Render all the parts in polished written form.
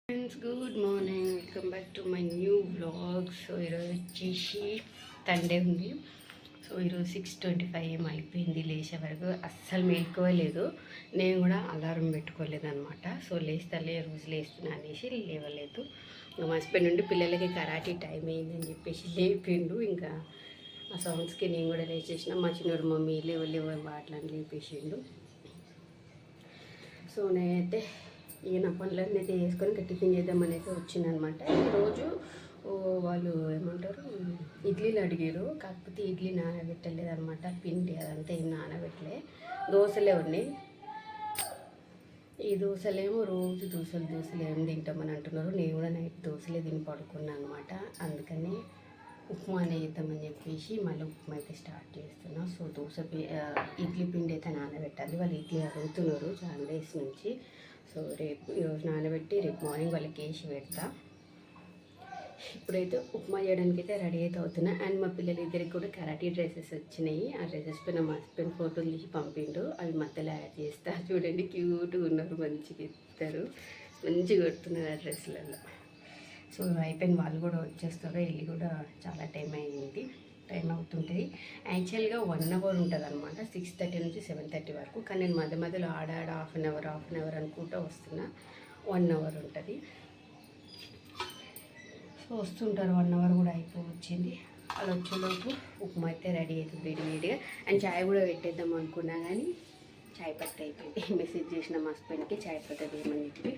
Friends good morning, welcome back to my new vlog. So ఈరోజు వచ్చేసి Sunday ఉంది. So ఈరోజు 6:25 AM అయిపోయింది. లేచే వరకు అస్సలు మేలుకోలేదు. నేను కూడా అలారం పెట్టుకోలేదు అనమాట. సో లేస్తాలే రోజు లేస్తున్నా అనేసి లేవలేదు. మా హస్బెండ్ నుండి పిల్లలకి కరాటీ టైం అయిందని చెప్పేసి లేపిండు. ఇంకా ఆ సౌండ్స్కి నేను కూడా లేచేసిన. మా చిన్నోడు మమ్మీ లేవు వాటిని లేపేసిండు. సో నేనైతే ఇక నా పనులన్నీ అయితే వేసుకొని ఇంకా టిఫిన్ చేద్దామని అయితే వచ్చిందనమాట. ఈరోజు వాళ్ళు ఏమంటారు ఇడ్లీలు అడిగారు. కాకపోతే ఇడ్లీ నానబెట్టలేదు అనమాట. పిండి అదంతా ఏం నానబెట్టలే. దోశలే ఉన్నాయి. ఈ దోశలేమో రోజు దోశలు ఏం తింటామని అంటున్నారు. నేను కూడా నైట్ దోశలే తిని పడుకున్నాను అనమాట. అందుకని ఉప్మా చేద్దామని చెప్పేసి మళ్ళీ ఉప్మా అయితే స్టార్ట్ చేస్తున్నా. సో ఇడ్లీ పిండి అయితే నానబెట్టాలి. వాళ్ళు ఇడ్లీ అడుగుతున్నారు చాలా డేస్ నుంచి. సో రేపు ఈరోజు నానబెట్టి రేపు మార్నింగ్ వాళ్ళకి వేసి పెడతా. ఇప్పుడైతే ఉప్మా చేయడానికి అయితే రెడీ అయితే అవుతున్నా. అండ్ మా పిల్లలిద్దరికి కూడా కరాటీ డ్రెస్సెస్ వచ్చినాయి. ఆ డ్రెస్సెస్ పైన మా హస్బెండ్ ఫోటోలు తీసి పంపిండు. అవి మధ్యలో యాడ్ చేస్తా. చూడండి క్యూట్గా ఉన్నారు, మంచిగా ఇస్తారు, మంచిగా కొడుతున్నారు ఆ డ్రెస్సులలో. సో అయిపోయింది, వాళ్ళు కూడా వచ్చేస్తారు. వెళ్ళి కూడా చాలా టైం అవుతుంటుంది. యాక్చువల్గా 1 hour ఉంటుంది అనమాట, 6:30 నుంచి 7:30 వరకు. కానీ నేను మధ్యలో ఆడ హాఫ్ అన్ అవర్ అనుకుంటూ వస్తున్నా. 1 hour ఉంటుంది. సో వస్తుంటారు. 1 hour కూడా అయిపోవచ్చింది. అలా వచ్చేలోపు ఉప్మా అయితే రెడీ అవుతుంది వేడిగా. అండ్ చాయ్ కూడా పెట్టేద్దాం అనుకున్నా కానీ చాయ్ పత్తి అయిపోయింది. మెసేజ్ చేసిన మా హస్బెండ్కి చాయ్ పత్తి ఏమని చెప్పి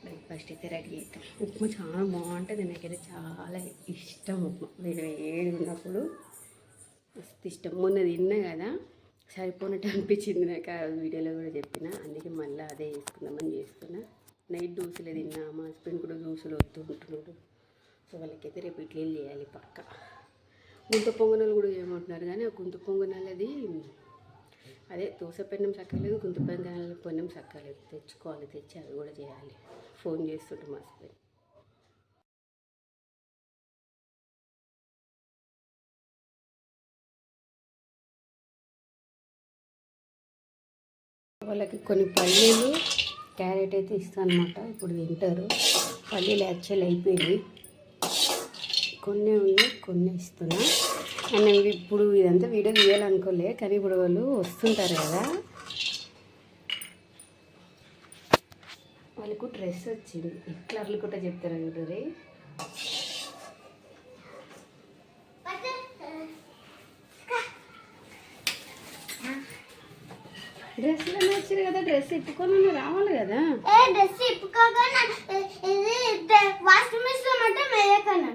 బ్రేక్ఫాస్ట్ అయితే రెడీ అవుతాం. ఉప్మా చాలా బాగుంటుంది. నాకైతే చాలా ఇష్టం ఉప్మా. వేడి ఉన్నప్పుడు మస్తు ఇష్టం. మొన్న తిన్నా కదా, సరిపోయినట్టు అనిపించింది నాకు. ఆ వీడియోలో కూడా చెప్పిన. అందుకే మళ్ళీ అదే చేసుకుందామని చేస్తున్నా. నైట్ దోశలే తిన్నా. మా హస్బెండ్ కూడా దోశలు వస్తూ ఉంటున్నాడు. సో వాళ్ళకైతే రేపు ఇడ్లీలు చేయాలి పక్క. గుంత పొంగనాలు కూడా చేయమంటున్నారు కానీ ఆ గుంత పొంగనాలది అదే దోశ పెన్నం సక్కలేదు, గుంత పొంగనాల పెన్నం సక్కలేదు. తెచ్చి అది కూడా చేయాలి. ఫోన్ చేస్తుంటే మా హస్బెండ్. వాళ్ళకి కొన్ని పల్లీలు క్యారెట్ అయితే ఇస్తాను అనమాట. ఇప్పుడు తింటారు. పల్లీలు యాక్చువల్ అయిపోయింది, కొన్ని ఇస్తున్నా. అండ్ నేను ఇప్పుడు ఇదంతా వీడియో తీయాలనుకోలే, కానీ ఇప్పుడు వాళ్ళు వస్తుంటారు కదా, వాళ్ళకు డ్రెస్ వచ్చింది. ఇట్లా అట్లా కూడా చెప్తారు చూడరే. డ్రెస్లో నచ్చారు కదా, డ్రెస్ ఇప్పుకొని రావాలి కదా. డ్రెస్ ఇప్పుకోగా వాషింగ్ మిషన్ అంటే మేయకన్నా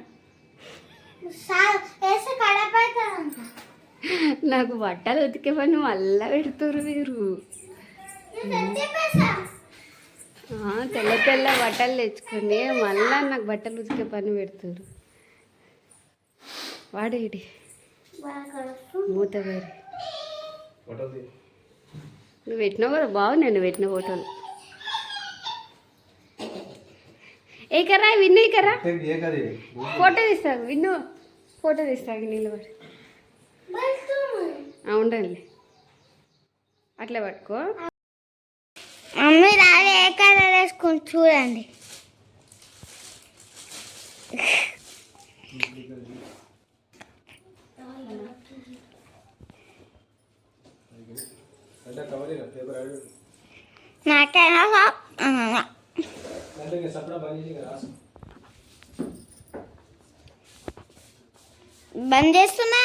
నాకు బట్టలు ఉతికే పని మళ్ళా పెడుతురు మీరు. తెల్ల బట్టలు తెచ్చుకొని మళ్ళా నాకు బట్టలు ఉతికే పని పెడుతురు. వాడేటి మూత వేరే. నువ్వు పెట్టినావు కదా, బాగున్నాయి నువ్వు పెట్టిన ఫోటోలు. ఏ కర్రా విన్ను, ఈ కర్రా ఫోటో తీస్తాను. విన్ను ఫోటో తీస్తాను నిలబడి. ఉండండి అట్లా పట్టుకో. మమ్మీ రాలే ఏ కలర్ వేసుకొని చూడండి. నాకేనా బంద్ చేస్తున్నా.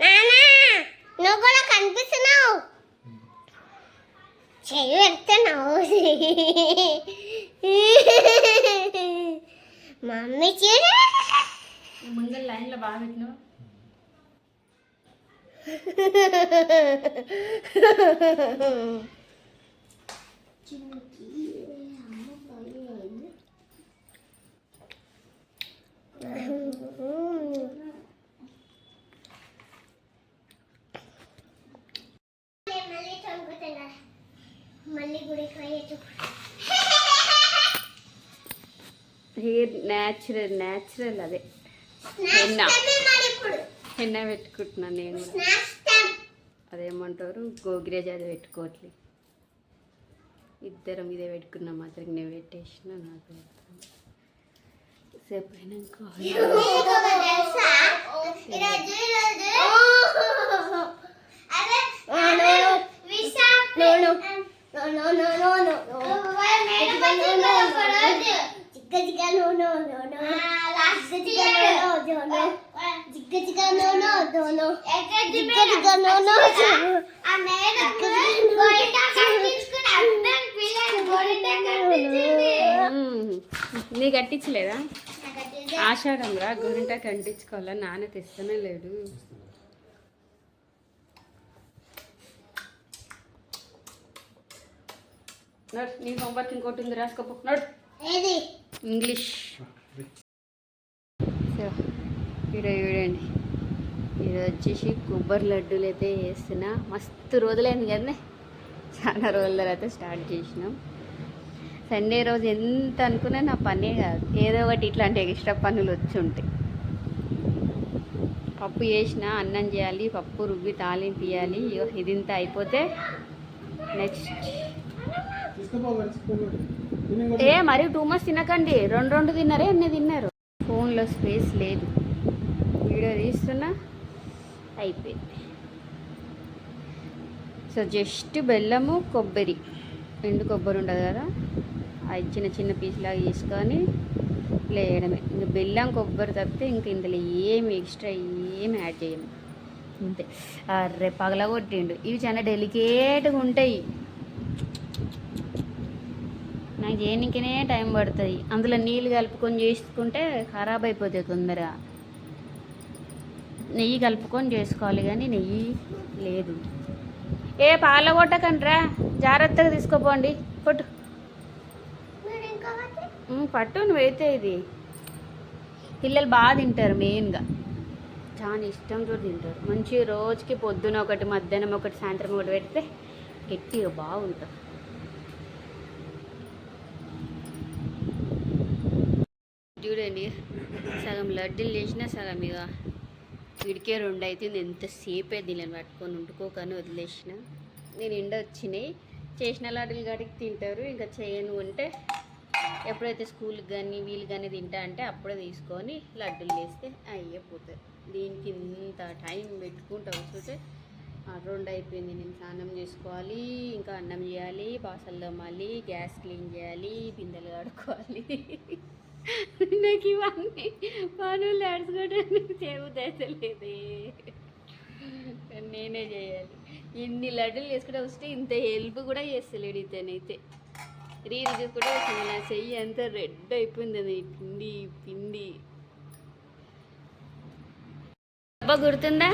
నానా నువ్వు కూడా కనిపిస్తున్నావు, చెయ్యి పెడుతున్నావు. మమ్మీ చూడు ముందు లైన్లో బాగా పెట్టినావు. హెయిర్ న్యాచురల్ అదే హెన్న పెట్టుకుంటున్నాను నేను. అదేమో పెట్టుకోమంటారు, గోగిరేజ్ అది పెట్టుకోవట్లేదు. ఇద్దరం ఇదే పెట్టుకున్నాం, మాత్రం నేను పెట్టేసిన నాకు సేపు అయినాక నీ కట్టించలేదా? ఆషాఢం రా, గోరింటా కట్టించుకోవాలా, నాన్న తెస్తూనే లేడు. నడు, నీ హోంవర్క్ ఇంకోటి ఉంది, రాసుకోపో. నడు, ఇంగ్లీష్. సో ఈరోజు చూడండి, ఈరోజు వచ్చేసి కొబ్బరి లడ్డూలు అయితే వేస్తున్నా. మస్తు రోజులైంది కదనే, చాలా రోజుల తర్వాత స్టార్ట్ చేసినాం. సండే రోజు ఎంత అనుకున్నా నా పనే కాదు, ఏదో ఒకటి ఇట్లాంటి ఎక్స్ట్రా పనులు వచ్చి ఉంటాయి. పప్పు చేసిన, అన్నం చేయాలి, పప్పు రుబ్బి తాలింపు తీయాలి. ఇది ఇంత అయిపోతే నెక్స్ట్ మరి 2 months తినకండి, 2 తిన్నారే, అన్నీ తిన్నారు. ఫోన్లో స్పేస్ లేదు, వీడియో తీస్తున్నా అయిపోయింది. సో జస్ట్ బెల్లము, కొబ్బరి, ఎండు కొబ్బరి ఉంటుంది కదా, అది చిన్న చిన్న పీస్లాగా తీసుకొని వేయడమే. ఇంకా బెల్లం కొబ్బరి తప్పితే ఇంక ఇందులో ఏమి ఎక్స్ట్రా ఏమి యాడ్ చేయము, అంతే. రేపు పగలగొట్టిండు. ఇవి చాలా డెలికేట్గా ఉంటాయి, నాకు చేయడానికనే టైం పడుతుంది. అందులో నీళ్ళు కలుపుకొని చేసుకుంటే ఖరాబ్ అయిపోతాయి తొందరగా. నెయ్యి కలుపుకొని చేసుకోవాలి, కానీ నెయ్యి లేదు. పాలగొట్టకండ్రా, జాగ్రత్తగా తీసుకోపోండి. పట్టు పట్టు, నువ్వైతే. ఇది పిల్లలు బాగా తింటారు, మెయిన్గా చాలా ఇష్టంతో తింటారు. మంచి రోజుకి పొద్దున ఒకటి, మధ్యాహ్నం ఒకటి, సాయంత్రం ఒకటి పెడితే గట్టిగా బాగుంటుంది. చూడండి, సగం లడ్డూలు చేసినా సగం ఇక వీడికే 2 అవుతుంది. ఎంతసేపే దీనిని పట్టుకొని వండుకోకని వదిలేసిన. నేను ఎండ వచ్చినాయి, చేసిన లడ్డూలు కాడికి తింటారు. ఇంకా చేయను అంటే ఎప్పుడైతే స్కూల్కి కానీ వీళ్ళు కానీ తింటా అంటే అప్పుడే తీసుకొని లడ్డూలు వేస్తే అయిపోతుంది. దీనికి ఇంత టైం పెట్టుకుంటూ వస్తుంటే 2 అయిపోయింది. నేను స్నానం చేసుకోవాలి, ఇంకా అన్నం చేయాలి, బాసలు తోమాలి, గ్యాస్ క్లీన్ చేయాలి, బిందెలు కడుక్కోవాలి. నాకు ఇవన్నీ పనులు అడుచుకోవడానికి చేయలేదే, నేనే చేయాలి. ఇన్ని లడ్డూలు చేసుకుంటే వస్తే ఇంత హెల్ప్ కూడా చేస్తలేడు ఇతనైతే. రీల్ కూడా నా చెయ్యి అంత రెడ్ అయిపోయింది, అది పిండి పిండి. డబ్బా గుర్తుందా?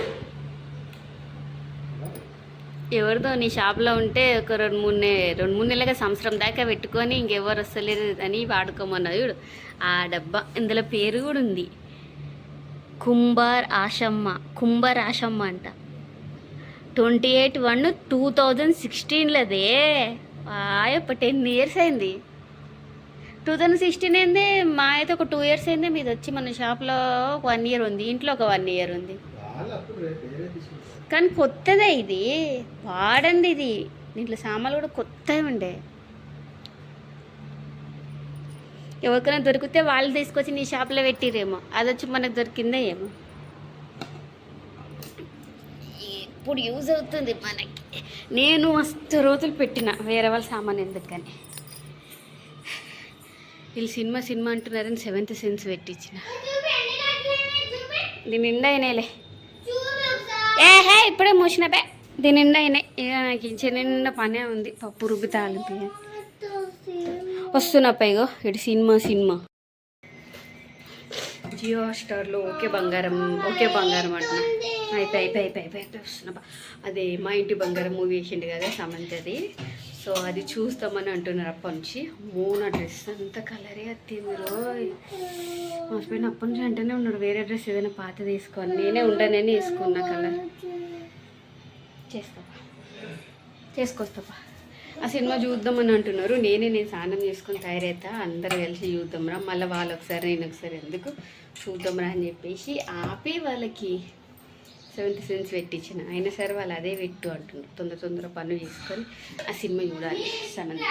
ఎవరిదో నీ షాప్లో ఉంటే ఒక 2-3 నెలలుగా, సంవత్సరం దాకా పెట్టుకొని ఇంకెవరు వస్తలేరు అని వాడుకోమన్నా చూడు ఆ డబ్బా. ఇందులో పేరు కూడా ఉంది, కుంభర్ ఆశమ్మ అంట. 28/1/2016 అయ్యప్ప 10 years అయింది. 2016 అయింది, మా అయితే ఒక 2 years అయింది. మీది వచ్చి మన షాప్లో 1 year ఉంది, ఇంట్లో ఒక 1 year ఉంది. కానీ కొత్తదే ఇది, వాడంది ఇది. దీంట్లో సామాన్లు కూడా కొత్తవి ఉండే. ఎవరికైనా దొరికితే వాళ్ళు తీసుకొచ్చి నీ షాప్లో పెట్టిరేమో, అది వచ్చి మనకు దొరికిందే ఏమో. ఇప్పుడు యూజ్ అవుతుంది మనకి. నేను మస్తు రోజులు పెట్టిన వేరే వాళ్ళ సామాన్ ఎందుకని. వీళ్ళు సినిమా అంటున్నారని 7th Sense పెట్టించిన. దీని నిండా అయినాయిలే, ఇప్పుడే మూసినపే. దీని నిండా అయినాయి. ఇక నాకు చిన్న పనే ఉంది, పప్పు రుబ్బి తాలింపు వస్తున్నప్ప. ఇగో ఇటు సినిమా జియో స్టార్లో ఓకే బంగారం అంటున్నా. అయిపోయి వస్తున్నా. అదే మా ఇంటి బంగారం మూవీ వేసిండు కదా సమంతది. సో అది చూస్తామని అంటున్నారు అప్పటి నుంచి. నా డ్రెస్ అంతా కలరే వచ్చింది రోజు. మా హస్బెండ్ అప్పటి నుంచి అంటేనే ఉన్నాడు, వేరే డ్రెస్ ఏదైనా పాత తీసుకోని. నేనే ఉండనని వేసుకున్నా కలర్. చేసుకొస్తాపా. ఆ సినిమా చూద్దామని అంటున్నారు. నేను స్నానం చేసుకొని తయారైతా, అందరు కలిసి చూద్దాంరా. మళ్ళీ వాళ్ళు ఒకసారి నేను ఒకసారి ఎందుకు చూద్దాంరా అని చెప్పేసి ఆపి వాళ్ళకి సెవెంత్ సెన్స్ పెట్టించిన అయినా సరే వాళ్ళు అదే పెట్టు అంటున్నారు. తొందర పనులు చేసుకొని ఆ సినిమా చూడాలి. సమంత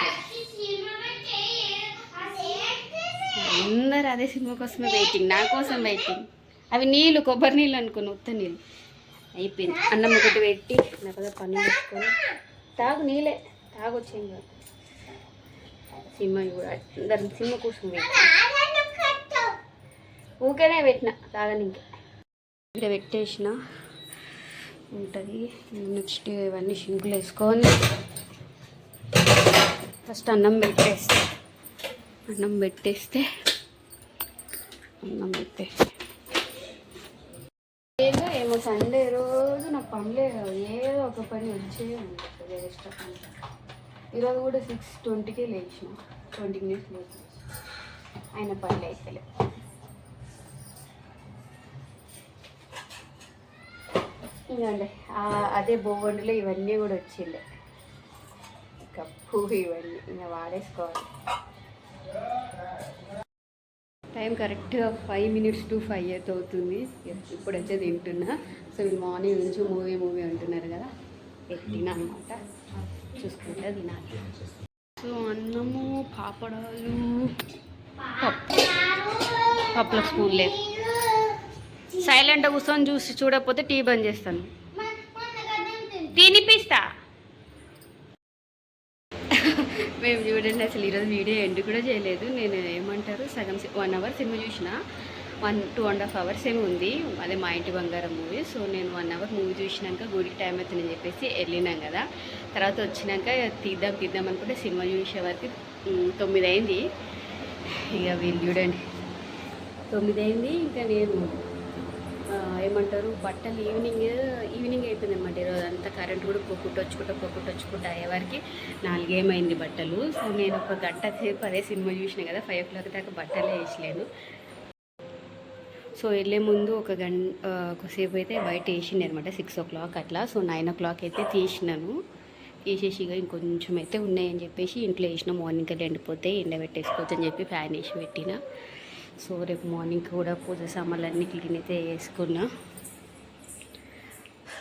అందరు అదే సినిమా కోసమే వెయిటింగ్, నా కోసం వెయిటింగ్. అవి నీళ్ళు, కొబ్బరి నీళ్ళు అనుకుని ఉత్త నీళ్ళు. అయిపోయింది. అన్నం ఒకటి పెట్టి నాకు పనులు చేసుకొని తాగు, నీళ్ళే తాగొచ్చేం కాదు. సినిమా చూడాలి, అందరం సినిమా కోసం వెయిటింగ్. ఊకేనే పెట్టిన తాగని, ఇంకా ఇక్కడ పెట్టేసిన ఉంటుంది. నెక్స్ట్ ఇవన్నీ షింకులు వేసుకొని ఫస్ట్ అన్నం పెట్టేస్తే ఏమో సండే రోజు నాకు పనులే కాదు, ఏదో ఒక పని వచ్చే ఉంటుంది ఎక్స్ట్రా పని. ఈరోజు కూడా 6:20కే లేచిన, 20 minutes లేచి ఆయన పనులు అయితలే. ఇంకండి అదే బోగొండలో ఇవన్నీ కూడా వచ్చిండే, కప్పు ఇవన్నీ ఇంకా వాడేసుకోవాలి. టైం కరెక్ట్గా 5 minutes to 5 అయితే అవుతుంది. ఇప్పుడు వచ్చే తింటున్నా. సో వీళ్ళు మార్నింగ్ నుంచి మూవీ అంటున్నారు కదా, పెట్టినా అనమాట, చూసుకుంటే తినాలి. సో అన్నము, పాపడాలు, పప్పుల స్పూన్ లేదు. సైలెంట్గా కూర్చొని చూసి చూడకపోతే టీ బంద్ చేస్తాను. తినిపిస్తా. మేము చూడండి అసలు ఈరోజు వీడియో ఎండ్ కూడా చేయలేదు. నేను ఏమంటారు సగం 1 hour సినిమా చూసిన, 2.5 hours ఏమి ఉంది. అదే మా ఇంటి బంగారం మూవీ. సో నేను 1 hour మూవీ చూసినాక గుడికి టైం అవుతుందని చెప్పేసి వెళ్ళినాం కదా. తర్వాత వచ్చినాక తీద్దాం అనుకుంటే సినిమా చూసే వరకు 9 అయింది. ఇక వీళ్ళు చూడండి 9 అయింది. ఇంకా నేను ఏమంటారు బట్టలు ఈవినింగ్ అయిపోయింది అనమాట. ఈరోజు అంతా కరెంట్ కూడా పొక్కుట్టు అయ్యేవారికి 4 ఏమైంది బట్టలు. సో నేను ఒక గంట సేపు అదే సినిమా చూసిన కదా, 5 o'clock దాకా బట్టలే వేసలేను. సో వెళ్ళే ముందు ఒకసేపు అయితే బయట వేసింది అనమాట, 6 o'clock అట్లా. సో 9 o'clock అయితే తీసేసి ఇక ఇంకొంచెం అయితే ఉన్నాయని చెప్పేసి ఇంట్లో వేసిన. మార్నింగ్ అది ఎండిపోతే ఎండబెట్టేసుకోవచ్చు అని చెప్పి ఫ్యాన్ వేసి పెట్టిన. సో రేపు మార్నింగ్ కూడా పూజ సామాన్లన్నీ క్లీన్ అయితే వేసుకున్నా.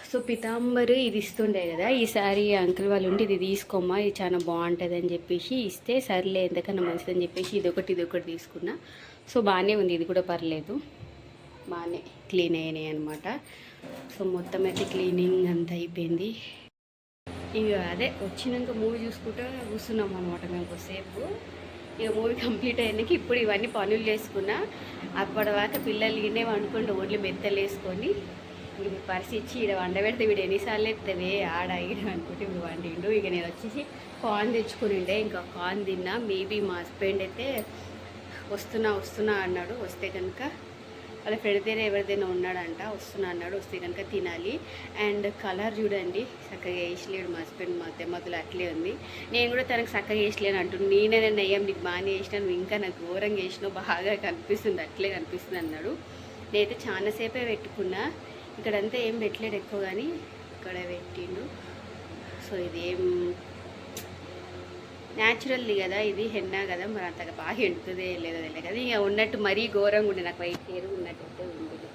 సో పితాంబరు ఇది ఇస్తుండే కదా, ఈసారి అంకుల్ వాళ్ళు ఉండి ఇది తీసుకోమ్మా, ఇది చాలా బాగుంటుంది అని చెప్పేసి ఇస్తే, సర్లే ఎంతకన్నా మంచిదని చెప్పేసి ఇది ఒకటి తీసుకున్నా. సో బాగానే ఉంది, ఇది కూడా పర్లేదు, బాగానే క్లీన్ అయినాయి అనమాట. సో మొత్తం అయితే క్లీనింగ్ అంతా అయిపోయింది. ఇక అదే వచ్చినాక మూవీ చూసుకుంటూ కూర్చున్నాం అనమాట మేము కొద్దిసేపు. ఇక మూవీ కంప్లీట్ అయ్యాక ఇప్పుడు ఇవన్నీ పనులు చేసుకున్నా. అప్పటిదాకా పిల్లలు గిన్నే వండుకుంటూ ఓన్లీ మెత్తలు వేసుకొని ఇది పరిచిచ్చి ఇక్కడ వండబెడితే వీడు ఎన్నిసార్లు ఎత్తవే ఆడ ఈడ అనుకుంటే ఇప్పుడు వండిండు. ఇక నేను వచ్చేసి కార్న్ తెచ్చుకునిండే, ఇంకా కార్న్ తిన్నా. మేబీ మా హస్బెండ్ అయితే వస్తున్నా అన్నాడు. వస్తే కనుక వాళ్ళ ఫ్రెండ్ దగ్గర ఎవరిదైనా ఉన్నాడంట, వస్తున్నా అన్నాడు. వస్తే కనుక తినాలి. అండ్ కలర్ చూడండి చక్కగా వేసలేడు మా హస్బెండ్, మధ్యలో అట్లే ఉంది. నేను కూడా తనకు చక్కగా వేసలేను అంటున్నాను. నేనే అయ్యాం నీకు బాగానే వేసినా, నువ్వు ఇంకా నాకు ఘోరంగా వేసినావు, బాగా కనిపిస్తుంది, అట్లే కనిపిస్తుంది అన్నాడు. నేనైతే చాలాసేపే పెట్టుకున్నా. ఇక్కడంతా ఏం పెట్టలేడు ఎక్కువ, కానీ ఇక్కడ పెట్టిండు. సో ఇది ఏం న్యాచురల్ది కదా, ఇది హెన్నా కదా, మరి అంతగా బాగా ఎండుతుందే లేదో తెలియదు కదా. ఇక ఉన్నట్టు మరీ ఘోరంగా ఉండే, నాకు వైట్ హెయిర్ ఉన్నట్టయితే ఉంది.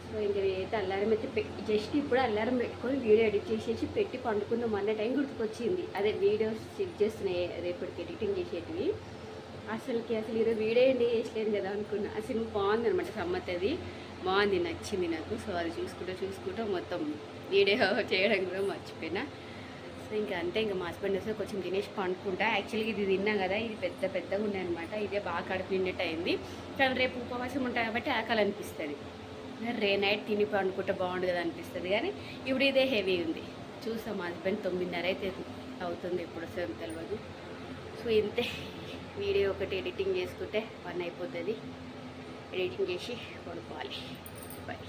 సో ఇంక నేనైతే అల్లారం అయితే జస్ట్ ఇప్పుడు అల్లారం పెట్టుకొని వీడియో ఎడిట్ చేసేసి పెట్టి పండుకుందాం అన్న టైం గుర్తుకొచ్చింది. అదే వీడియోస్ చెక్ చేస్తున్నాయి రేపటికి ఎడిటింగ్ చేసేటివి. అసలు ఈరోజు వీడియో ఏంటి చేసలేదు కదా అనుకున్నా. ఆ సినిమా బాగుంది అనమాట, సమ్మతది బాగుంది, నచ్చింది నాకు. సో అది చూసుకుంటూ మొత్తం వీడియో చేయడం కూడా మర్చిపోయినా. సో ఇంకా అంతే, ఇంకా మా హస్బెండ్ వస్తే కొంచెం తినేసి పండుకుంటా. యాక్చువల్గా ఇది తిన్నా కదా, ఇది పెద్దగా ఉన్నాయి అనమాట. ఇదే బాగా కడుపు నిండినట్టు అయింది. కానీ రేపు ఉపవాసం ఉంటాయి కాబట్టి ఆకలి అనిపిస్తుంది. నైట్ తిని పండుకుంటే బాగుండు కదా అనిపిస్తుంది. కానీ ఇప్పుడు ఇదే హెవీ ఉంది. చూసాం మా హస్బెండ్ 9:30 అయితే అవుతుంది, ఎప్పుడు వస్తుందో తెలియదు. సో ఇంతే, వీడియో ఒకటి ఎడిటింగ్ చేసుకుంటే పని అయిపోతుంది. ఎడిటింగ్ చేసి పడుకోవాలి. బాయ్.